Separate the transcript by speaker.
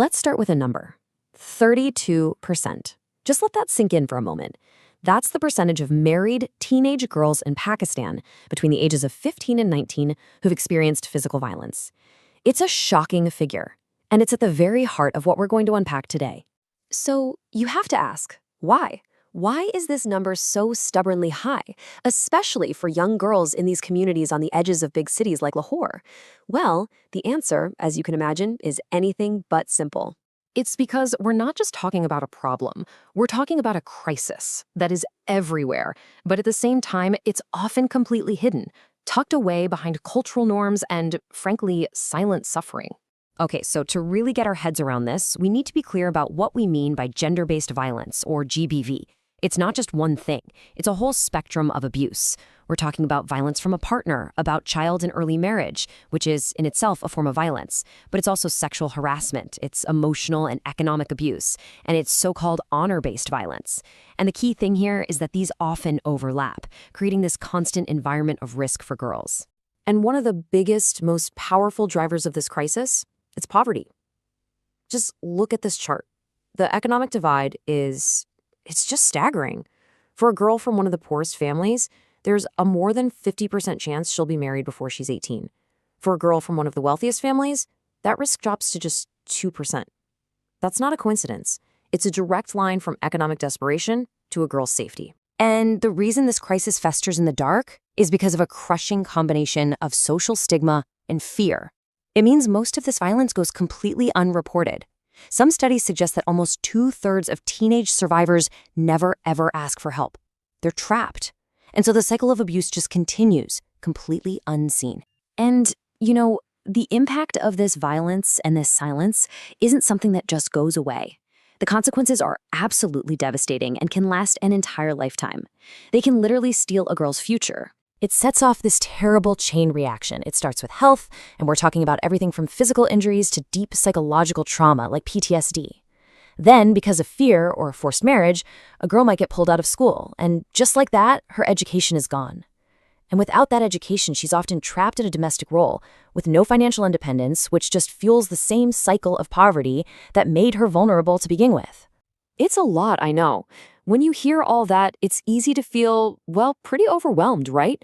Speaker 1: Let's start with a number: 32%. Just let that sink in for a moment. That's the percentage of married teenage girls in Pakistan between the ages of 15 and 19 who've experienced physical violence. It's a shocking figure, and it's at the very heart of what we're going to unpack today. So you have to ask, why? Why is this number so stubbornly high, especially for young girls in these communities on the edges of big cities like Lahore? Well, the answer, as you can imagine, is anything but simple. It's because we're not just talking about a problem, we're talking about a crisis that is everywhere, but at the same time, it's often completely hidden, tucked away behind cultural norms and, frankly, silent suffering. Okay, so to really get our heads around this, we need to be clear about what we mean by gender-based violence, or GBV. It's not just one thing. It's a whole spectrum of abuse. We're talking about violence from a partner, about child and early marriage, which is in itself a form of violence. But it's also sexual harassment, it's emotional and economic abuse, and it's so-called honor-based violence. And the key thing here is that these often overlap, creating this constant environment of risk for girls. And one of the biggest, most powerful drivers of this crisis, it's poverty. Just look at this chart. The economic divide it's just staggering. For a girl from one of the poorest families, there's a more than 50% chance she'll be married before she's 18. For a girl from one of the wealthiest families, that risk drops to just 2%. That's not a coincidence. It's a direct line from economic desperation to a girl's safety. And the reason this crisis festers in the dark is because of a crushing combination of social stigma and fear. It means most of this violence goes completely unreported. Some studies suggest that almost 2/3 of teenage survivors never ever ask for help. They're trapped. And so the cycle of abuse just continues, completely unseen. And, the impact of this violence and this silence isn't something that just goes away. The consequences are absolutely devastating and can last an entire lifetime. They can literally steal a girl's future. It sets off this terrible chain reaction. It starts with health, and we're talking about everything from physical injuries to deep psychological trauma like PTSD. Then, because of fear or forced marriage, a girl might get pulled out of school, and just like that, her education is gone. And without that education, she's often trapped in a domestic role with no financial independence, which just fuels the same cycle of poverty that made her vulnerable to begin with. It's a lot, I know. When you hear all that, it's easy to feel, pretty overwhelmed, right?